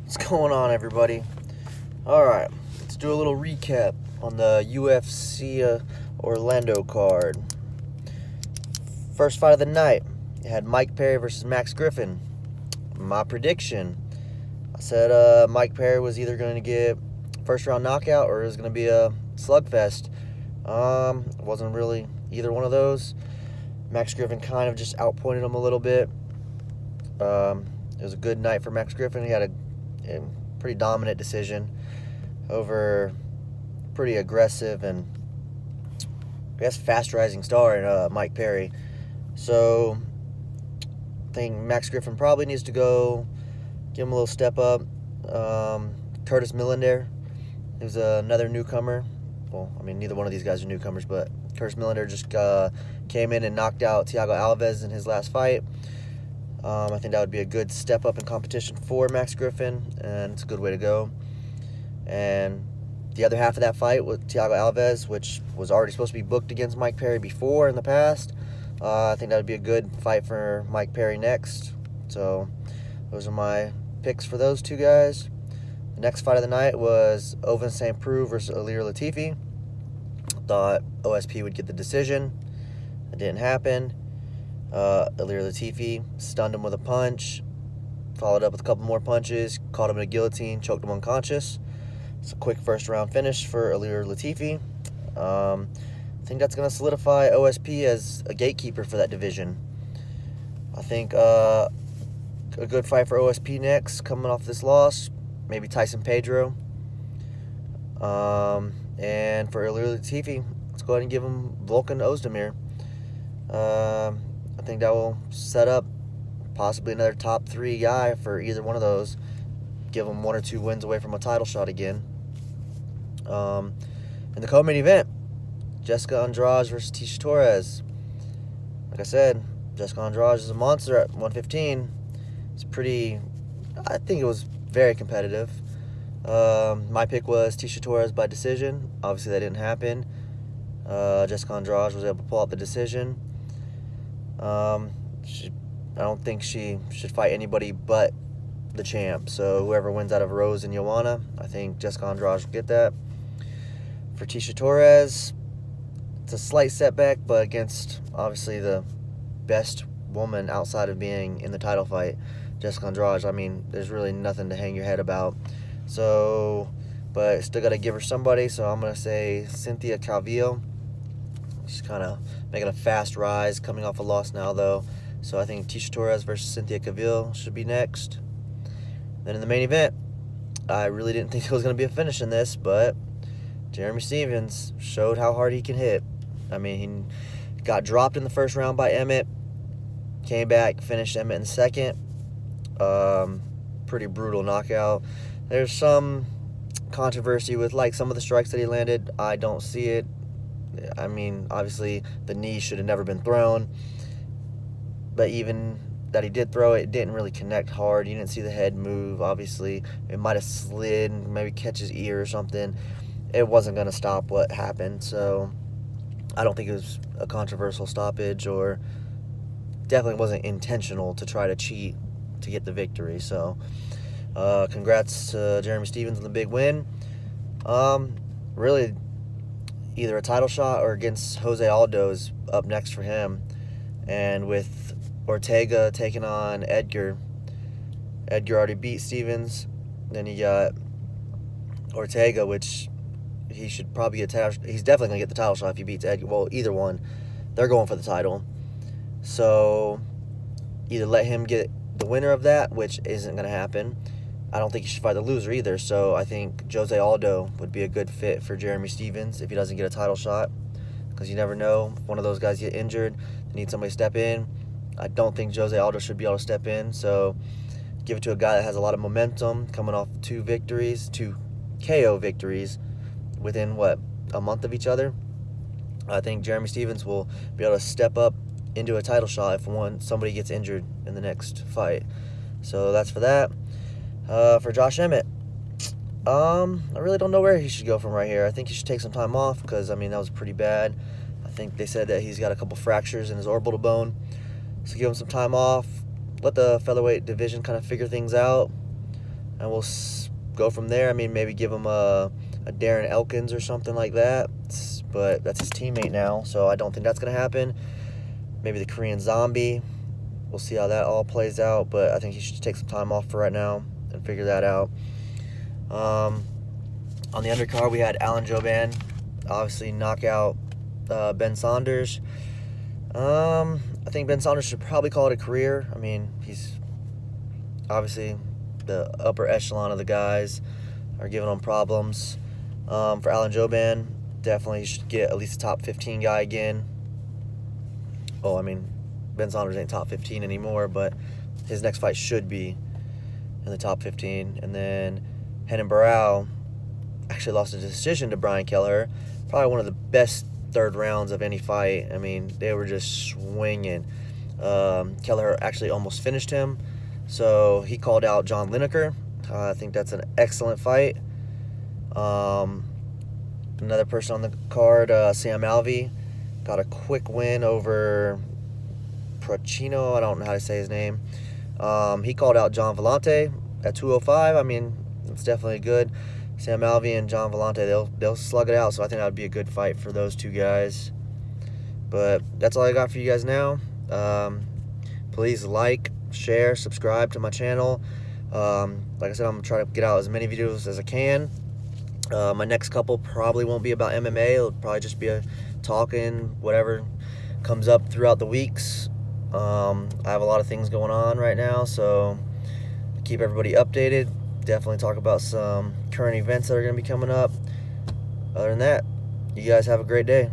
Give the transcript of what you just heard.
What's going on, everybody? Alright, let's do a little recap on the UFC Orlando card. First fight of the night, you had Mike Perry versus Max Griffin. My prediction, I said Mike Perry was either going to get first round knockout or it was going to be a slugfest. It wasn't really either one of those. Max Griffin kind of just outpointed him a little bit. It was a good night for Max Griffin. He had a pretty dominant decision over pretty aggressive and I guess fast rising star in Mike Perry. So I think Max Griffin probably needs to go give him a little step up. Curtis Millender, who's another newcomer. Well, I mean, neither one of these guys are newcomers, but Curtis Millender just came in and knocked out Thiago Alves in his last fight. I think that would be a good step up in competition for Max Griffin, and it's a good way to go. And the other half of that fight with Thiago Alves, which was already supposed to be booked against Mike Perry before in the past, I think that would be a good fight for Mike Perry next. So those are my picks for those two guys. The next fight of the night was Ovince St. Preux versus Ilir Latifi. Thought OSP would get the decision. It didn't happen. Ilir Latifi stunned him with a punch, followed up with a couple more punches, caught him in a guillotine, choked him unconscious. It's a quick first round finish for Ilir Latifi. I think that's going to solidify OSP as a gatekeeper for that division. I think a good fight for OSP next, coming off this loss, maybe Tyson Pedro. And for Ilir Latifi, let's go ahead and give him Volkan Ozdemir. I think that will set up possibly another top 3 guy for either one of those. Give him 1 or 2 wins away from a title shot again. In the co-main event, Jessica Andrade versus Tisha Torres. Like I said, Jessica Andrade is a monster at 115. I think it was very competitive. My pick was Tisha Torres by decision. Obviously, that didn't happen. Jessica Andrade was able to pull out the decision. I don't think she should fight anybody but the champ. So whoever wins out of Rose and Joanna, I think Jessica Andrade will get that. For Tisha Torres, it's a slight setback, but against obviously the best woman outside of being in the title fight, Jessica Andrade, I mean, there's really nothing to hang your head about. So, but still got to give her somebody. So I'm going to say Cynthia Calvillo. She's kind of making a fast rise, coming off a loss now, though. So I think Tisha Torres versus Cynthia Calvillo should be next. Then in the main event, I really didn't think it was going to be a finish in this, but Jeremy Stephens showed how hard he can hit. I mean, he got dropped in the first round by Emmett, came back, finished Emmett in the second. Pretty brutal knockout. There's some controversy with like some of the strikes that he landed. I don't see it. I mean, obviously, the knee should have never been thrown. But even that he did throw it, it didn't really connect hard. You didn't see the head move, obviously. It might have slid, maybe catch his ear or something. It wasn't going to stop what happened. So I don't think it was a controversial stoppage, or definitely wasn't intentional to try to cheat to get the victory. So congrats to Jeremy Stephens on the big win. Really, either a title shot or against Jose Aldo is up next for him. And with Ortega taking on Edgar already beat Stephens. Then you got Ortega, which he should probably get he's definitely going to get the title shot if he beats Edgar. Well, either one. They're going for the title. So either let him get the winner of that, which isn't going to happen. I don't think he should fight the loser either. So I think Jose Aldo would be a good fit for Jeremy Stephens if he doesn't get a title shot. Because you never know. If one of those guys get injured, they need somebody to step in. I don't think Jose Aldo should be able to step in. So give it to a guy that has a lot of momentum, coming off 2 KO victories within, a month of each other. I think Jeremy Stephens will be able to step up into a title shot if somebody gets injured in the next fight. So that's for that. For Josh Emmett, I really don't know where he should go from right here. I think he should take some time off because, I mean, that was pretty bad. I think they said that he's got a couple fractures in his orbital bone. So give him some time off. Let the featherweight division kind of figure things out. and we'll go from there. I mean, maybe give him a Darren Elkins or something like that, but that's his teammate now, so I don't think that's going to happen. Maybe the Korean Zombie. We'll see how that all plays out, but I think he should take some time off for right now and figure that out. On the undercard, we had Alan Jouban obviously knock out Ben Saunders. I think Ben Saunders should probably call it a career. I mean, he's obviously the upper echelon of the guys are giving him problems. For Alan Jouban, definitely should get at least a top 15 guy again. Oh, I mean, Ben Saunders ain't top 15 anymore, but his next fight should be in the top 15. And then Renan Barão actually lost a decision to Brian Kelleher. Probably one of the best third rounds of any fight. I mean, they were just swinging. Kelleher actually almost finished him, so he called out John Lineker. I think that's an excellent fight. Another person on the card, Sam Alvey, got a quick win over Procino. I don't know how to say his name. He called out John Vellante at 205. I mean, it's definitely good. Sam Alvey and John Vellante, they'll slug it out, so I think that would be a good fight for those two guys. But that's all I got for you guys now. Please like, share, subscribe to my channel. Like I said, I'm going to try to get out as many videos as I can. My next couple probably won't be about MMA. It'll probably just be a talking, whatever comes up throughout the weeks. I have a lot of things going on right now, so keep everybody updated. Definitely talk about some current events that are going to be coming up. Other than that, you guys have a great day.